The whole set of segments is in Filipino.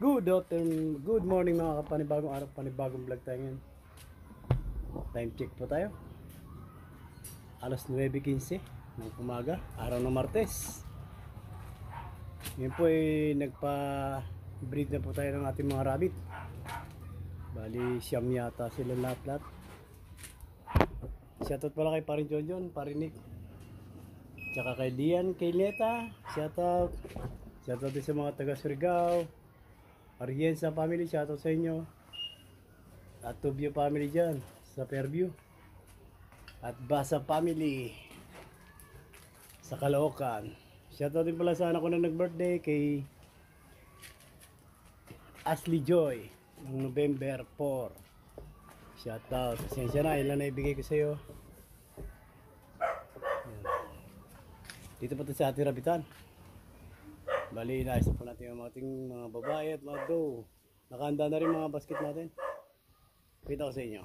Good morning mga kapanibagong araw, panibagong vlog tayo ngayon. Time check po tayo. Alas 9:15 ng umaga, araw ng Martes. Ngayon po ay nagpa-breed na po tayo ng ating mga rabbit. Bali siyam yata sila lahat. Shoutout pala kay Parin John, Parin Nick, tsaka kay Dian, kay Neta. Shoutout din sa mga taga Surigao, Arienza family, shoutout sa inyo. At Tubio family dyan sa Fairview. At Basa family sa Caloocan. Shoutout din pala sa anak ko na nag-birthday, kay Ashley Joy ng November 4. Shoutout. Pasensya na, ilan na ibigay ko sa iyo. Dito pa ito sa ating rabitan. Bali, inaayos po natin ang ating mga babae at mga doe. Nakahanda na rin mga basket natin. Kita ko sa inyo.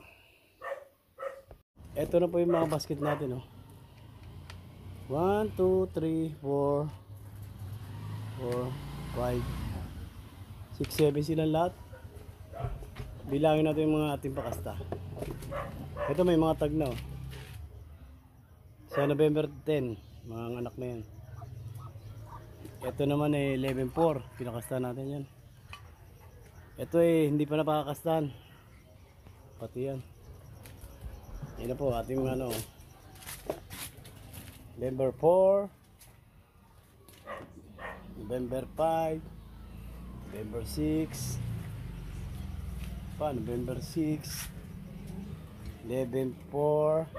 Ito na po yung mga basket natin. 1, 2, 3, 4, 5, 6, 7 silang lahat. Bilangin natin yung mga ating pakasta. Ito may mga tag na. Sa November 10, mga anak na yan. Ito naman ay 11-4, pinakasta natin yan. Ito ay hindi pa napakastan. Pati yan. Yan na po ating November 4, November 5, November 6, November 6, 11-4,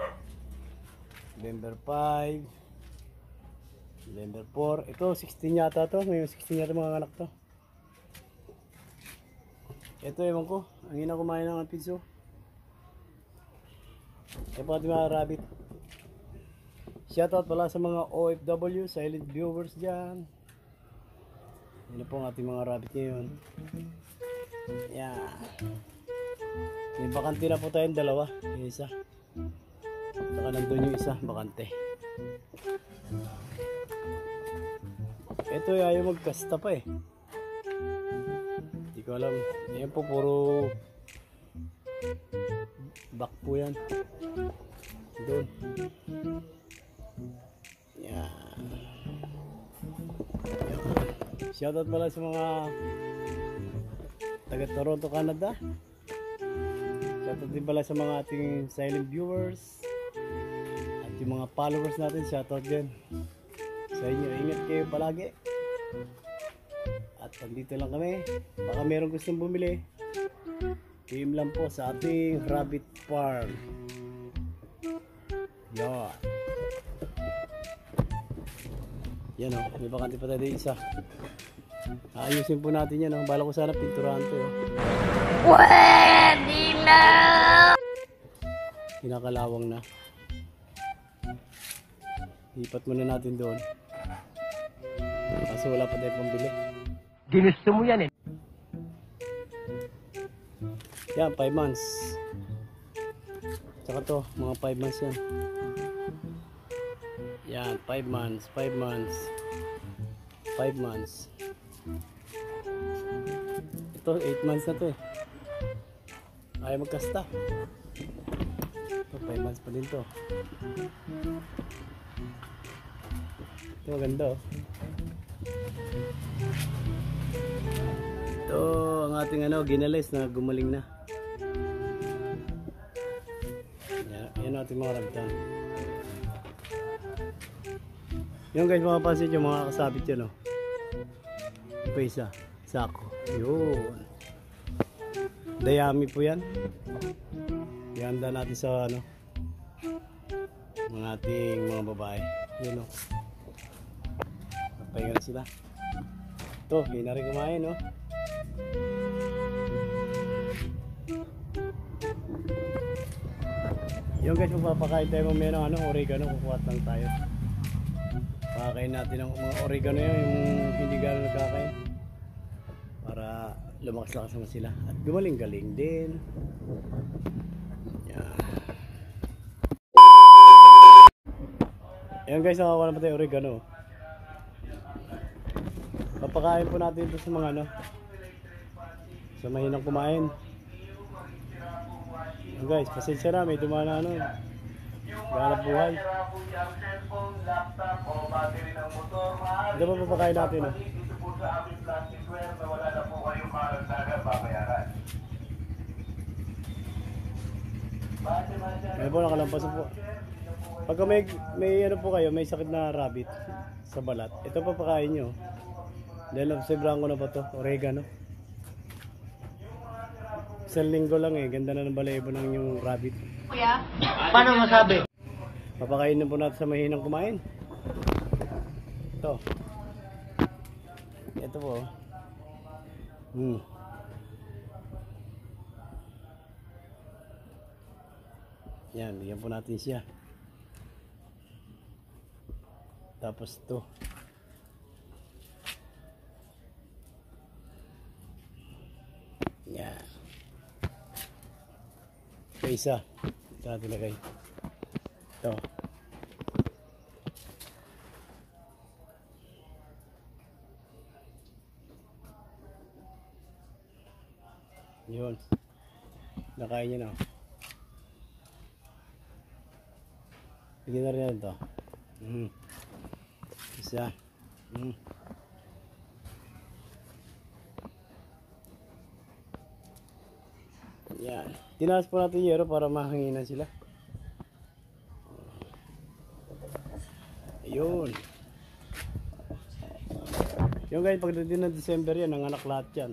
November 5, November 4. Ito 16 yata to. Ngayon 16 yata mga anak to. Ito ewan ko. Ang ina kumain ng piso. Ito po ating mga rabbit. Shoutout pala sa mga OFW, silent viewers dyan. Yan po ang ating mga rabbit ngayon. Yan. May bakante na po tayong dalawa. Yung isa. Saka nandun yung isa, bakante. Ito ay ayaw magkasta pa eh. Hindi ko alam. Yan po puro back po yan. Doon. Yan. Shoutout pala sa mga taga Toronto, Canada. Shoutout din pala sa mga ating silent viewers. At yung mga followers natin, shoutout din sa inyo. Ingat kayo palagi. At nandito lang kami. Baka meron gustong bumili. PM lang po sa ating rabbit farm. Yan. Yan o. May bakante pa tayo isa. Ayusin po natin yan. Bala ko sana pinturahan to. Pwede na! Kinakalawang na. Lipat muna natin doon. Kasi wala pa tayo pambili. Ginusto mo yan eh. Yan, 5 months. Tsaka to, mga 5 months yan. Yan, 5 months, 5 months. 5 months. Ito, 8 months na to eh. Ayaw magkasta. Ito, 5 months pa din to. Ito, maganda oh. Ito ang ating ginalis na gumaling na. Yan ating mga rabitan. Yung guys, mapapansin nyo mga kasabit yun oh. Ito isa, sako. Yun. Dayami po yan. Ihanda natin sa mga ating mga babae. Yun oh. Pahinga na sila. Ito, hindi na rin kumain no. Yung guys, magpapakain tayo mamaya ng oregano, kukuha lang tayo. Pakakain natin ng mga oregano yung hindi gano'n nagkakain. Para lumakas-lakas naman sila. At gumaling-galing din. Yan. Ayan guys, nakakuha naman tayo oregano. Papakain po natin ito sa mga Sa mahinang kumain. Guys, pasensya na, may dumaan na ano. Ganap buhay. Ito pa papakain natin, oh. Ayan po, nakalampas po. Pagka may ano po kayo, may sakit na rabbit sa balat, ito pa pakain nyo. Dahil obserbahan ko na ba to, oregano. Isang linggo lang eh, ganda na ng balebo ng yung rabbit. Kuya, paano masabi? Papakain na po natin sa mahinang kumain. Ito. Ito po. Yan, bigyan po natin siya. Tapos ito. Yan. Ito isa. Ito natin lagay. Ito. Yun. Nakain niya na. Bigyan na rin natin ito. Isa. Yan. Tinaas po natin yung yero para mahanginan sila. Ayun. Yung guys, pagdating ng December yan, nanganak lahat yan.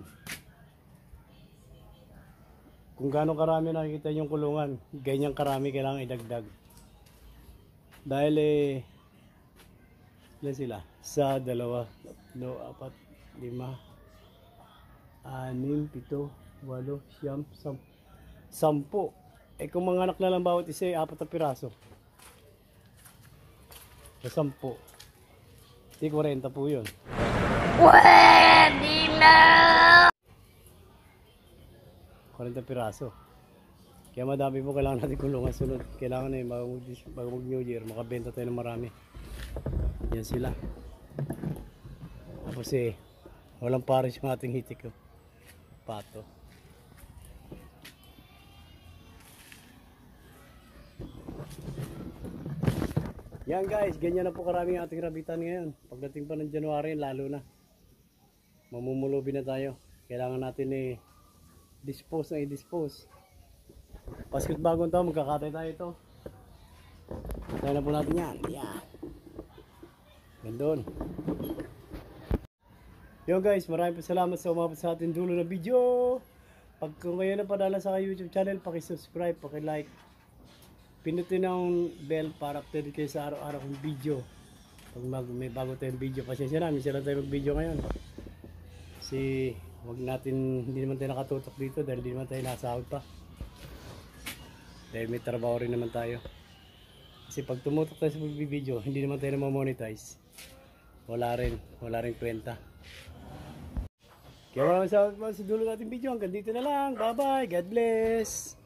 Kung gaano karami nakikita yung kulungan, ganyang karami kailangan idagdag. Dahil ilan sila? Sa 2, 3, 4, 5, 6, 7, 8, 9, 10. Kung mga anak na lang bawat isa, 4 na piraso. Sa 10. Di 40 po yun. Pwede na! 40 piraso. Kaya madami po kailangan natin kulungan sunod. Kailangan na bago mag New Year, makabenta tayo ng marami. Yan sila. Tapos walang pares yung ating hitik. Pato. Yan guys, ganyan na po karami ang ating rabitan ngayon. Pagdating pa ng January, lalo na. Mamumulubi na tayo. Kailangan natin dispose na i-dispose. Paskot bagong taon, magkakatay tayo ito. Kaya na po natin yan. Yan. Gandun. Yo guys, maraming salamat sa umabot sa ating dulo na video. Pag kung ngayon na padala sa YouTube channel, paki-subscribe, paki-like. Pinutin ang bell para update kayo sa araw-araw kong video. Pag may bago tayong video, pasensya na, minsan lang tayo mag-video ngayon. Kasi hindi naman tayo nakatutok dito dahil hindi naman tayo nasahod pa. Dahil may trabaho rin naman tayo. Kasi pag tumutok tayo sa pag-video, hindi naman tayo na-monetize. Wala rin kwenta. Kaya maraming salamat sa dulo nating video. Hanggang dito na lang. Bye bye. God bless.